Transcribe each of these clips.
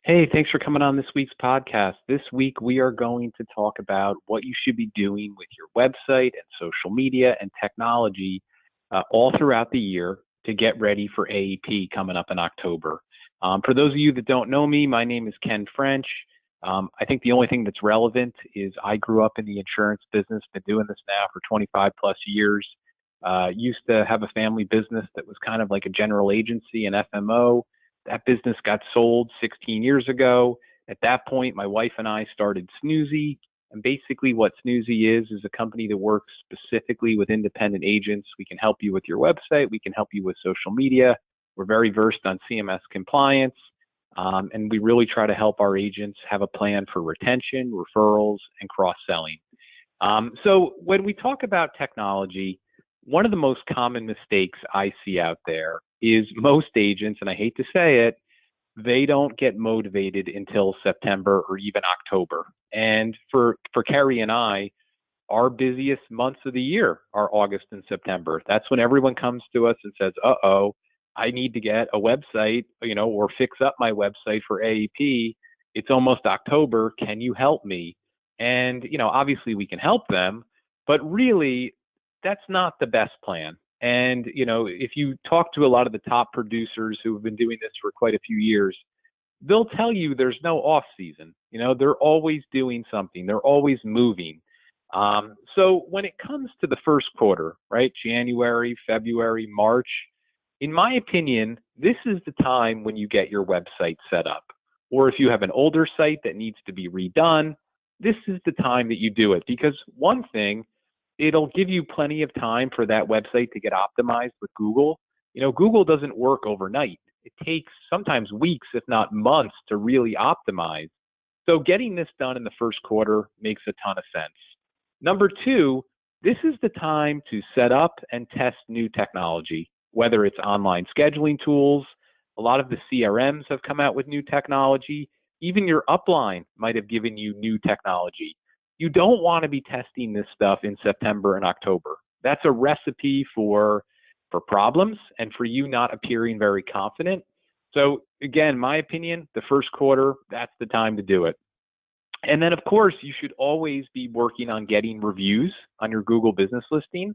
Hey, thanks for coming on this week's podcast. This week, we are going to talk about what you should be doing with your website and social media and technology all throughout the year to get ready for AEP coming up in October. For those of you that don't know me, my name is Ken French. I think the only thing that's relevant is I grew up in the insurance business, been doing this now for 25 plus years. Used to have a family business that was kind of like a general agency, an FMO. That business got sold 16 years ago. At that point, my wife and I started Snoozy. And basically what Snoozy is a company that works specifically with independent agents. We can help you with your website. We can help you with social media. We're very versed on CMS compliance. And we really try to help our agents have a plan for retention, referrals, and cross-selling. So when we talk about technology, one of the most common mistakes I see out there is most agents, and I hate to say it, they don't get motivated until September or even October. And for Carrie and I, our busiest months of the year are August and September. That's when everyone comes to us and says, uh-oh, I need to get a website, or fix up my website for AEP. It's almost October. Can you help me? And, obviously we can help them, but really that's not the best plan. And, if you talk to a lot of the top producers who have been doing this for quite a few years, they'll tell you there's no off season. They're always doing something. They're always moving. So when it comes to the first quarter, right, January, February, March, in my opinion, this is the time when you get your website set up. Or if you have an older site that needs to be redone, this is the time that you do it. Because one thing, it'll give you plenty of time for that website to get optimized with Google. Google doesn't work overnight. It takes sometimes weeks, if not months, to really optimize. So getting this done in the first quarter makes a ton of sense. Number two, this is the time to set up and test new technology, whether it's online scheduling tools. A lot of the CRMs have come out with new technology. Even your upline might have given you new technology. You don't want to be testing this stuff in September and October. That's a recipe for problems and for you not appearing very confident. So again, my opinion, the first quarter, that's the time to do it. And then of course, you should always be working on getting reviews on your Google business listing.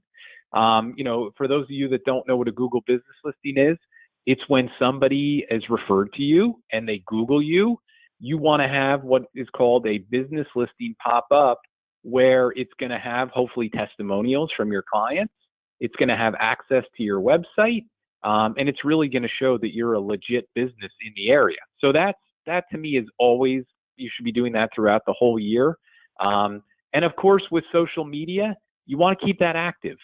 For those of you that don't know what a Google business listing is, it's when somebody is referred to you and they Google you. You want to have what is called a business listing pop up, where it's going to have hopefully testimonials from your clients. It's going to have access to your website, and it's really going to show that you're a legit business in the area. So that to me is always, you should be doing that throughout the whole year. And of course, with social media, you want to keep that active.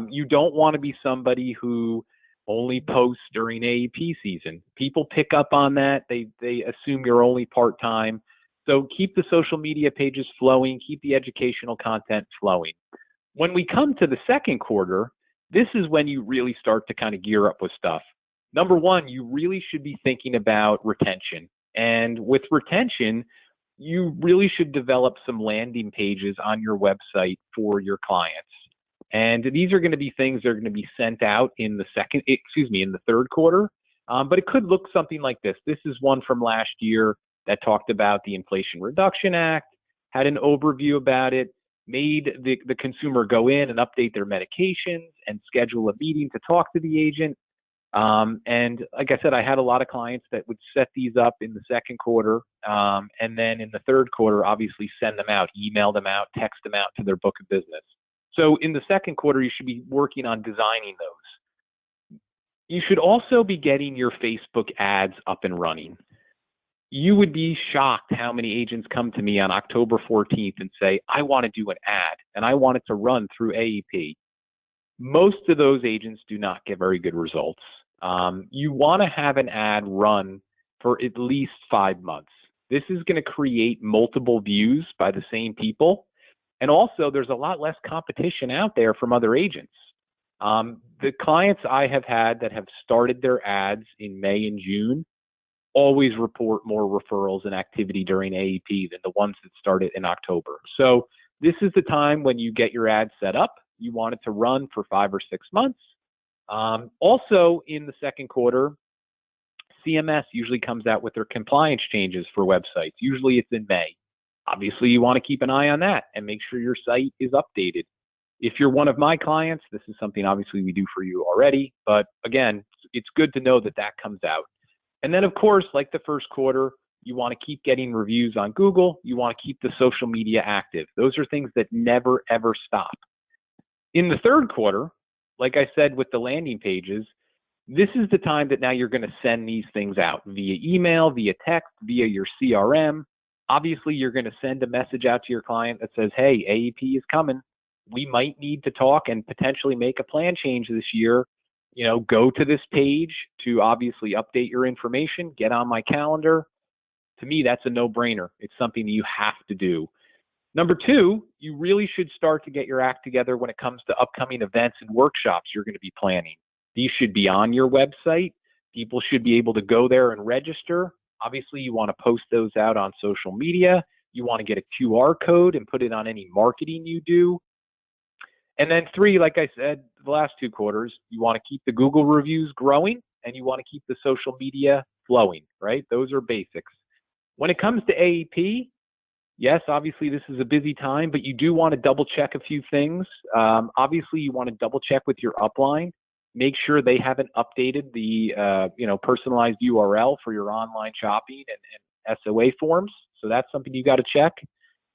You don't want to be somebody who only posts during AEP season. People pick up on that. They assume you're only part-time. So keep the social media pages flowing, keep the educational content flowing. When we come to the second quarter, this is when you really start to kind of gear up with stuff. Number one, you really should be thinking about retention. And with retention, you really should develop some landing pages on your website for your clients. And these are going to be things that are going to be sent out in the third quarter. But it could look something like this. This is one from last year that talked about the Inflation Reduction Act, had an overview about it, made the consumer go in and update their medications and schedule a meeting to talk to the agent. And like I said, I had a lot of clients that would set these up in the second quarter. And then in the third quarter, obviously send them out, email them out, text them out to their book of business. So in the second quarter, you should be working on designing those. You should also be getting your Facebook ads up and running. You would be shocked how many agents come to me on October 14th and say, I want to do an ad and I want it to run through AEP. Most of those agents do not get very good results. You want to have an ad run for at least 5 months. This is going to create multiple views by the same people. And also, there's a lot less competition out there from other agents. The clients I have had that have started their ads in May and June always report more referrals and activity during AEP than the ones that started in October. So this is the time when you get your ad set up. You want it to run for 5 or 6 months. Also in the second quarter, CMS usually comes out with their compliance changes for websites. Usually it's in May. Obviously, you want to keep an eye on that and make sure your site is updated. If you're one of my clients, this is something obviously we do for you already, but again, it's good to know that that comes out. And then of course, like the first quarter, you want to keep getting reviews on Google. You want to keep the social media active. Those are things that never, ever stop. In the third quarter, like I said with the landing pages, this is the time that now you're going to send these things out via email, via text, via your CRM. Obviously, you're going to send a message out to your client that says, hey, AEP is coming. We might need to talk and potentially make a plan change this year. You know, go to this page to obviously update your information, get on my calendar. To me, that's a no-brainer. It's something you have to do. Number two, you really should start to get your act together when it comes to upcoming events and workshops you're going to be planning. These should be on your website. People should be able to go there and register. Obviously, you want to post those out on social media. You want to get a QR code and put it on any marketing you do. And then three, like I said, the last 2 quarters, you want to keep the Google reviews growing and you want to keep the social media flowing, right? Those are basics. When it comes to AEP, yes, obviously this is a busy time, but you do want to double check a few things. Obviously, you want to double check with your upline. Make sure they haven't updated the personalized URL for your online shopping and SOA forms. So that's something you got to check.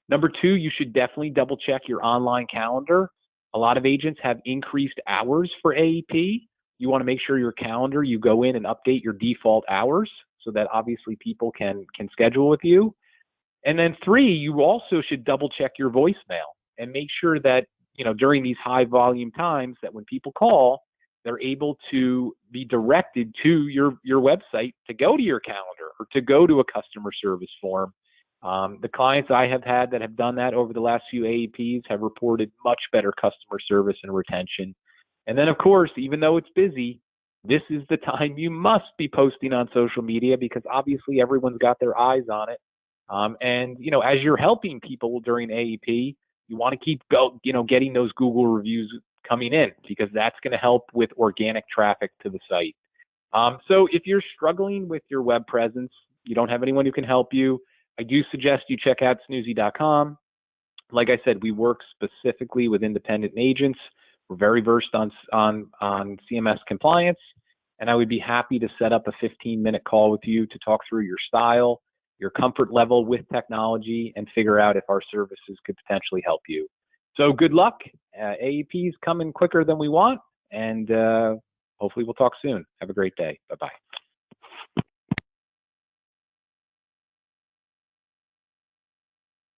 Number two, you should definitely double check your online calendar. A lot of agents have increased hours for AEP. You want to make sure your calendar, you go in and update your default hours so that obviously people can schedule with you. And then three, you also should double check your voicemail and make sure that, during these high volume times that when people call, they're able to be directed to your website to go to your calendar or to go to a customer service form. The clients I have had that have done that over the last few AEPs have reported much better customer service and retention. And then, of course, even though it's busy, this is the time you must be posting on social media because obviously everyone's got their eyes on it. And as you're helping people during AEP, you want to keep getting those Google reviews coming in because that's going to help with organic traffic to the site. So if you're struggling with your web presence, you don't have anyone who can help you, I do suggest you check out snoozy.com. Like I said, we work specifically with independent agents. We're very versed on CMS compliance, and I would be happy to set up a 15-minute call with you to talk through your style, your comfort level with technology, and figure out if our services could potentially help you. So good luck. AEP is coming quicker than we want, and hopefully we'll talk soon. Have a great day. Bye-bye.